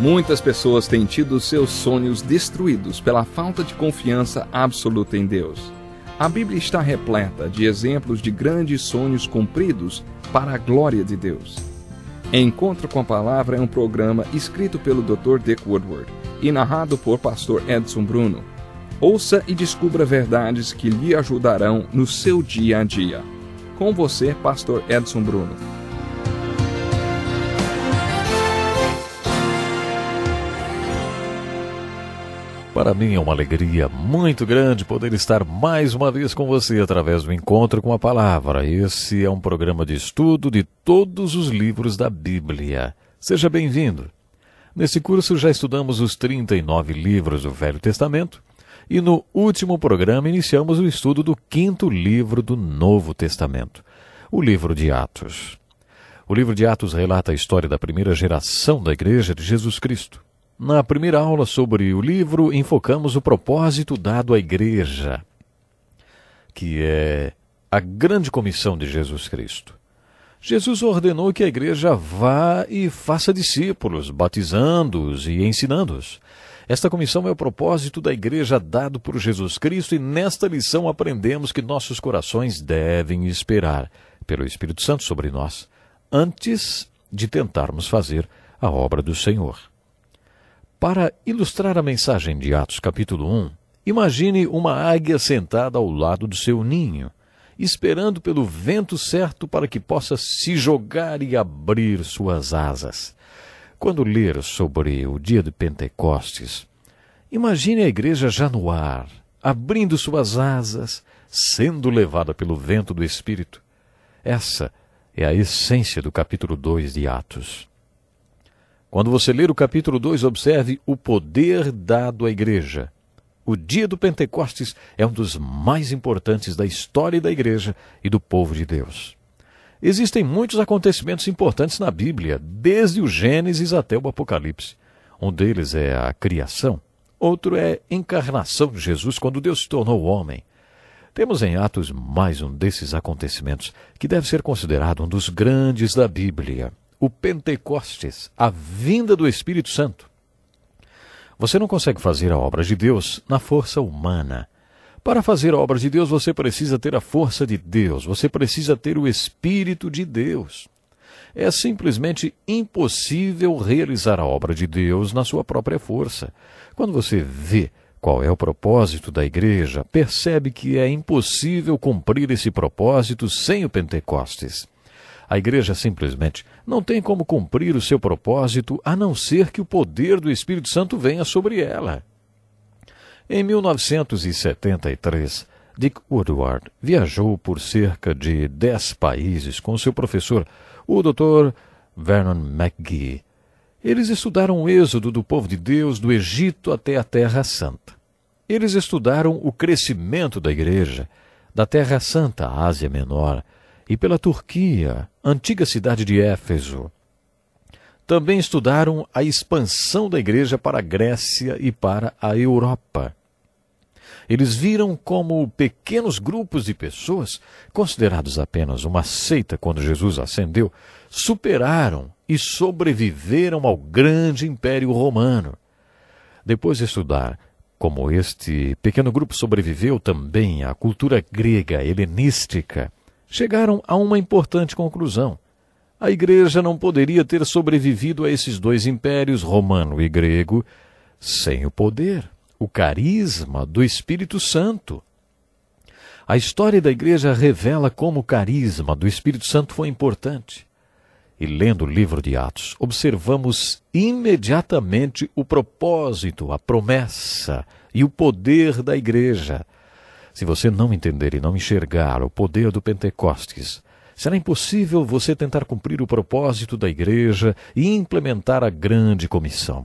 Muitas pessoas têm tido seus sonhos destruídos pela falta de confiança absoluta em Deus. A Bíblia está repleta de exemplos de grandes sonhos cumpridos para a glória de Deus. Encontro com a Palavra é um programa escrito pelo Dr. Dick Woodward e narrado por Pastor Edson Bruno. Ouça e descubra verdades que lhe ajudarão no seu dia a dia. Com você, Pastor Edson Bruno. Para mim é uma alegria muito grande poder estar mais uma vez com você através do Encontro com a Palavra. Esse é um programa de estudo de todos os livros da Bíblia. Seja bem-vindo. Nesse curso já estudamos os 39 livros do Velho Testamento e no último programa iniciamos o estudo do 5º livro do Novo Testamento, o livro de Atos. O livro de Atos relata a história da primeira geração da Igreja de Jesus Cristo. Na primeira aula sobre o livro, enfocamos o propósito dado à Igreja, que é a grande comissão de Jesus Cristo. Jesus ordenou que a Igreja vá e faça discípulos, batizando-os e ensinando-os. Esta comissão é o propósito da Igreja dado por Jesus Cristo e nesta lição aprendemos que nossos corações devem esperar pelo Espírito Santo sobre nós, antes de tentarmos fazer a obra do Senhor. Para ilustrar a mensagem de Atos capítulo 1, imagine uma águia sentada ao lado do seu ninho, esperando pelo vento certo para que possa se jogar e abrir suas asas. Quando ler sobre o dia de Pentecostes, imagine a igreja já no ar, abrindo suas asas, sendo levada pelo vento do Espírito. Essa é a essência do capítulo 2 de Atos. Quando você ler o capítulo 2, observe o poder dado à igreja. O dia do Pentecostes é um dos mais importantes da história da igreja e do povo de Deus. Existem muitos acontecimentos importantes na Bíblia, desde o Gênesis até o Apocalipse. Um deles é a criação, outro é a encarnação de Jesus quando Deus se tornou homem. Temos em Atos mais um desses acontecimentos que deve ser considerado um dos grandes da Bíblia. O Pentecostes, a vinda do Espírito Santo. Você não consegue fazer a obra de Deus na força humana. Para fazer a obra de Deus, você precisa ter a força de Deus, você precisa ter o Espírito de Deus. É simplesmente impossível realizar a obra de Deus na sua própria força. Quando você vê qual é o propósito da igreja, percebe que é impossível cumprir esse propósito sem o Pentecostes. A igreja simplesmente não tem como cumprir o seu propósito a não ser que o poder do Espírito Santo venha sobre ela. Em 1973, Dick Woodward viajou por cerca de 10 países com seu professor, o Dr. Vernon McGee. Eles estudaram o êxodo do povo de Deus do Egito até a Terra Santa. Eles estudaram o crescimento da igreja, da Terra Santa à Ásia Menor, e pela Turquia, antiga cidade de Éfeso. Também estudaram a expansão da igreja para a Grécia e para a Europa. Eles viram como pequenos grupos de pessoas, considerados apenas uma seita quando Jesus ascendeu, superaram e sobreviveram ao grande Império Romano. Depois de estudar como este pequeno grupo sobreviveu também à cultura grega helenística, chegaram a uma importante conclusão. A igreja não poderia ter sobrevivido a esses dois impérios, romano e grego, sem o poder, o carisma do Espírito Santo. A história da igreja revela como o carisma do Espírito Santo foi importante. E lendo o livro de Atos, observamos imediatamente o propósito, a promessa e o poder da igreja. Se você não entender e não enxergar o poder do Pentecostes, será impossível você tentar cumprir o propósito da igreja e implementar a grande comissão.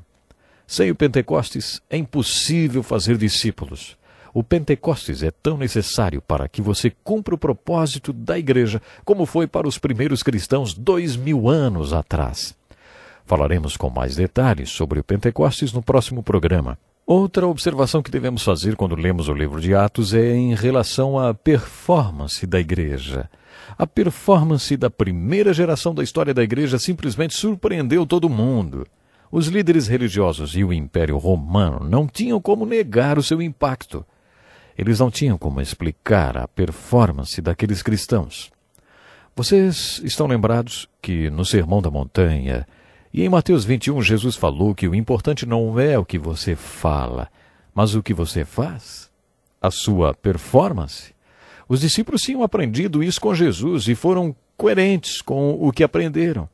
Sem o Pentecostes, é impossível fazer discípulos. O Pentecostes é tão necessário para que você cumpra o propósito da igreja, como foi para os primeiros cristãos 2000 anos atrás. Falaremos com mais detalhes sobre o Pentecostes no próximo programa. Outra observação que devemos fazer quando lemos o livro de Atos é em relação à performance da igreja. A performance da primeira geração da história da igreja simplesmente surpreendeu todo mundo. Os líderes religiosos e o Império Romano não tinham como negar o seu impacto. Eles não tinham como explicar a performance daqueles cristãos. Vocês estão lembrados que no Sermão da Montanha e em Mateus 21 Jesus falou que o importante não é o que você fala, mas o que você faz? A sua performance? Os discípulos tinham aprendido isso com Jesus e foram coerentes com o que aprenderam.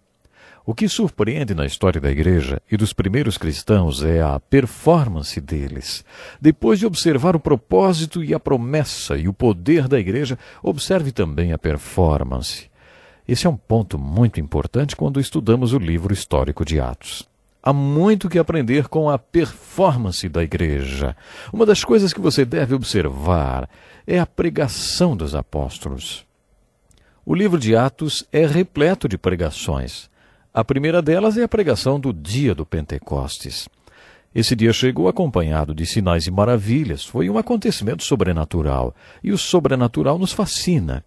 O que surpreende na história da igreja e dos primeiros cristãos é a performance deles. Depois de observar o propósito e a promessa e o poder da igreja, observe também a performance. Esse é um ponto muito importante quando estudamos o livro histórico de Atos. Há muito que aprender com a performance da igreja. Uma das coisas que você deve observar é a pregação dos apóstolos. O livro de Atos é repleto de pregações. A primeira delas é a pregação do dia do Pentecostes. Esse dia chegou acompanhado de sinais e maravilhas. Foi um acontecimento sobrenatural. E o sobrenatural nos fascina.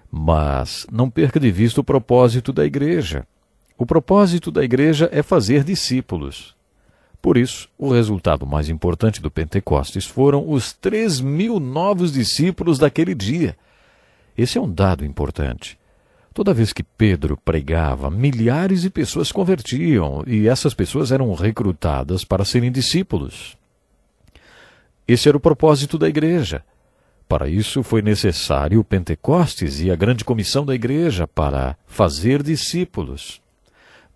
Mas não perca de vista o propósito da igreja. O propósito da igreja é fazer discípulos. Por isso, o resultado mais importante do Pentecostes foram os 3.000 novos discípulos daquele dia. Esse é um dado importante. Toda vez que Pedro pregava, milhares de pessoas se convertiam e essas pessoas eram recrutadas para serem discípulos. Esse era o propósito da igreja. Para isso foi necessário o Pentecostes e a grande comissão da igreja para fazer discípulos.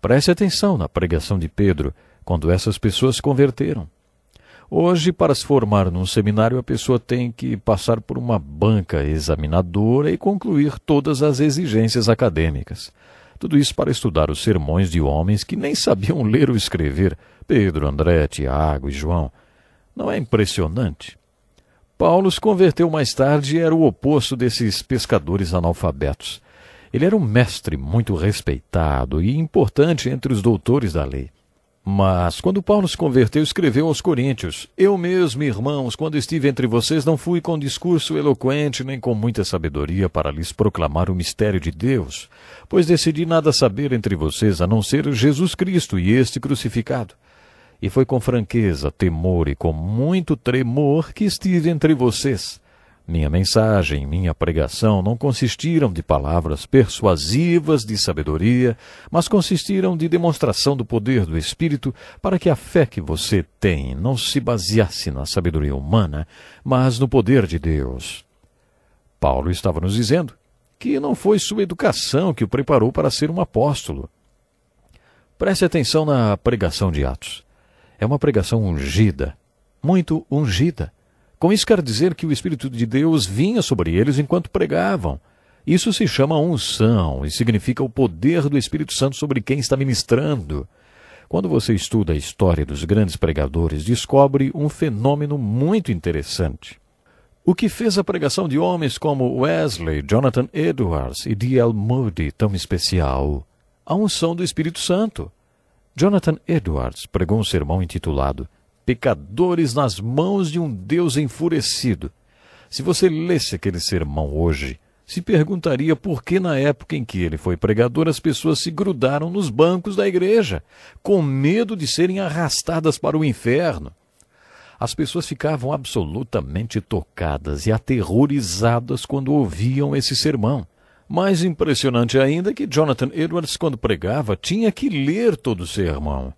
Preste atenção na pregação de Pedro quando essas pessoas se converteram. Hoje, para se formar num seminário, a pessoa tem que passar por uma banca examinadora e concluir todas as exigências acadêmicas. Tudo isso para estudar os sermões de homens que nem sabiam ler ou escrever, Pedro, André, Tiago e João. Não é impressionante? Paulo se converteu mais tarde e era o oposto desses pescadores analfabetos. Ele era um mestre muito respeitado e importante entre os doutores da lei. Mas, quando Paulo se converteu, escreveu aos Coríntios: Eu mesmo, irmãos, quando estive entre vocês, não fui com discurso eloquente, nem com muita sabedoria para lhes proclamar o mistério de Deus, pois decidi nada saber entre vocês, a não ser Jesus Cristo e este crucificado. E foi com franqueza, temor e com muito tremor que estive entre vocês. Minha mensagem, minha pregação não consistiram de palavras persuasivas de sabedoria, mas consistiram de demonstração do poder do Espírito para que a fé que você tem não se baseasse na sabedoria humana, mas no poder de Deus. Paulo estava nos dizendo que não foi sua educação que o preparou para ser um apóstolo. Preste atenção na pregação de Atos. É uma pregação ungida, muito ungida. Com isso quer dizer que o Espírito de Deus vinha sobre eles enquanto pregavam. Isso se chama unção e significa o poder do Espírito Santo sobre quem está ministrando. Quando você estuda a história dos grandes pregadores, descobre um fenômeno muito interessante. O que fez a pregação de homens como Wesley, Jonathan Edwards e D.L. Moody tão especial? A unção do Espírito Santo. Jonathan Edwards pregou um sermão intitulado Pecadores nas mãos de um Deus enfurecido. Se você lesse aquele sermão hoje, se perguntaria por que na época em que ele foi pregador as pessoas se grudaram nos bancos da igreja, com medo de serem arrastadas para o inferno. As pessoas ficavam absolutamente tocadas e aterrorizadas quando ouviam esse sermão. Mais impressionante ainda é que Jonathan Edwards, quando pregava, tinha que ler todo o sermão.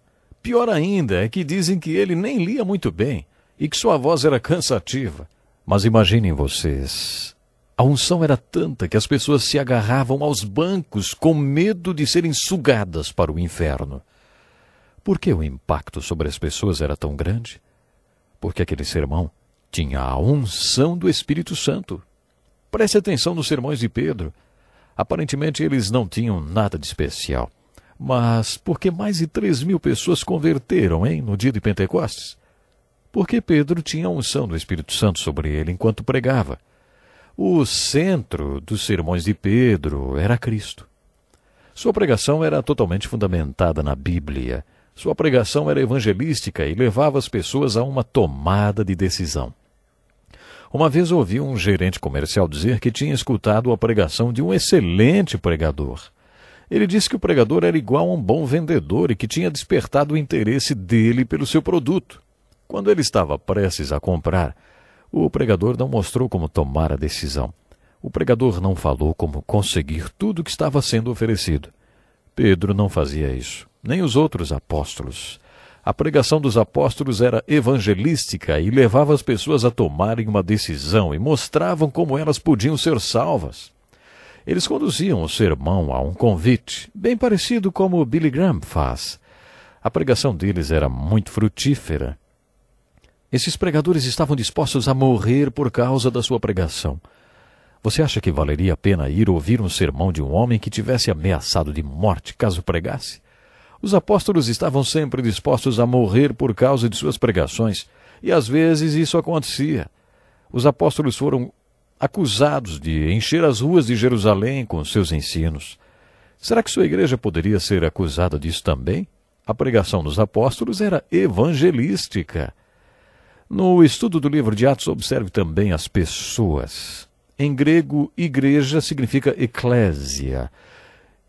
Pior ainda é que dizem que ele nem lia muito bem e que sua voz era cansativa. Mas imaginem vocês, a unção era tanta que as pessoas se agarravam aos bancos com medo de serem sugadas para o inferno. Por que o impacto sobre as pessoas era tão grande? Porque aquele sermão tinha a unção do Espírito Santo. Preste atenção nos sermões de Pedro. Aparentemente eles não tinham nada de especial. Mas por que mais de 3.000 pessoas converteram, no dia de Pentecostes? Porque Pedro tinha a unção do Espírito Santo sobre ele enquanto pregava. O centro dos sermões de Pedro era Cristo. Sua pregação era totalmente fundamentada na Bíblia. Sua pregação era evangelística e levava as pessoas a uma tomada de decisão. Uma vez ouvi um gerente comercial dizer que tinha escutado a pregação de um excelente pregador. Ele disse que o pregador era igual a um bom vendedor e que tinha despertado o interesse dele pelo seu produto. Quando ele estava prestes a comprar, o pregador não mostrou como tomar a decisão. O pregador não falou como conseguir tudo o que estava sendo oferecido. Pedro não fazia isso, nem os outros apóstolos. A pregação dos apóstolos era evangelística e levava as pessoas a tomarem uma decisão e mostravam como elas podiam ser salvas. Eles conduziam o sermão a um convite, bem parecido como Billy Graham faz. A pregação deles era muito frutífera. Esses pregadores estavam dispostos a morrer por causa da sua pregação. Você acha que valeria a pena ir ouvir um sermão de um homem que tivesse ameaçado de morte caso pregasse? Os apóstolos estavam sempre dispostos a morrer por causa de suas pregações, e às vezes isso acontecia. Os apóstolos foram acusados de encher as ruas de Jerusalém com seus ensinos. Será que sua igreja poderia ser acusada disso também? A pregação dos apóstolos era evangelística. No estudo do livro de Atos, observe também as pessoas. Em grego, igreja significa eclésia,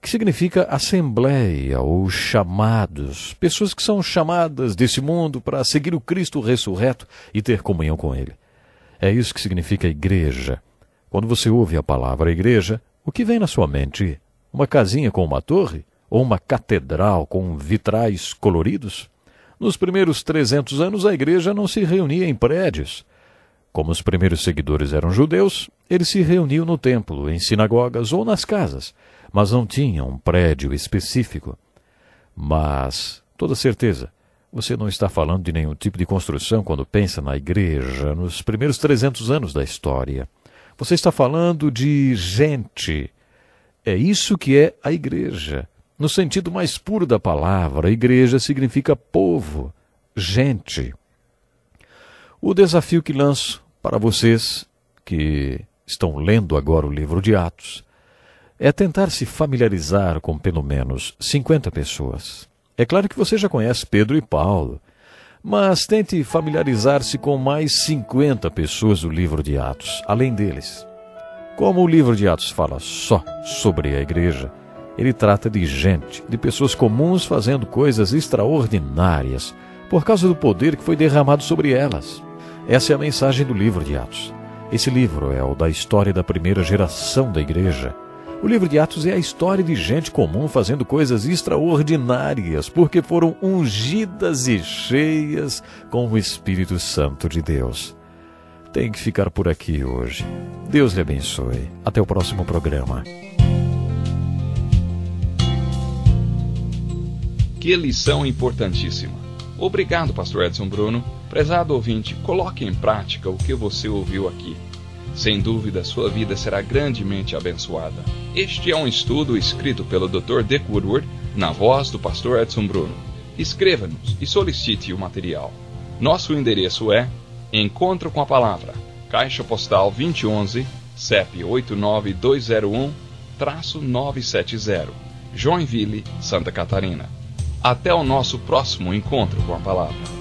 que significa assembleia ou chamados, pessoas que são chamadas desse mundo para seguir o Cristo ressurreto e ter comunhão com Ele. É isso que significa igreja. Quando você ouve a palavra igreja, o que vem na sua mente? Uma casinha com uma torre? Ou uma catedral com vitrais coloridos? Nos primeiros 300 anos, a igreja não se reunia em prédios. Como os primeiros seguidores eram judeus, eles se reuniam no templo, em sinagogas ou nas casas, mas não tinham um prédio específico. Mas, toda certeza, você não está falando de nenhum tipo de construção quando pensa na igreja nos primeiros 300 anos da história. Você está falando de gente. É isso que é a igreja. No sentido mais puro da palavra, igreja significa povo, gente. O desafio que lanço para vocês que estão lendo agora o livro de Atos é tentar se familiarizar com pelo menos 50 pessoas. É claro que você já conhece Pedro e Paulo, mas tente familiarizar-se com mais 50 pessoas do livro de Atos, além deles. Como o livro de Atos fala só sobre a igreja, ele trata de gente, de pessoas comuns fazendo coisas extraordinárias por causa do poder que foi derramado sobre elas. Essa é a mensagem do livro de Atos. Esse livro é o da história da primeira geração da igreja. O livro de Atos é a história de gente comum fazendo coisas extraordinárias, porque foram ungidas e cheias com o Espírito Santo de Deus. Tem que ficar por aqui hoje. Deus lhe abençoe. Até o próximo programa. Que lição importantíssima. Obrigado, pastor Edson Bruno. Prezado ouvinte, coloque em prática o que você ouviu aqui. Sem dúvida, sua vida será grandemente abençoada. Este é um estudo escrito pelo Dr. Dick Woodward, na voz do pastor Edson Bruno. Escreva-nos e solicite o material. Nosso endereço é Encontro com a Palavra, Caixa Postal 2011, CEP 89201-970, Joinville, Santa Catarina. Até o nosso próximo Encontro com a Palavra.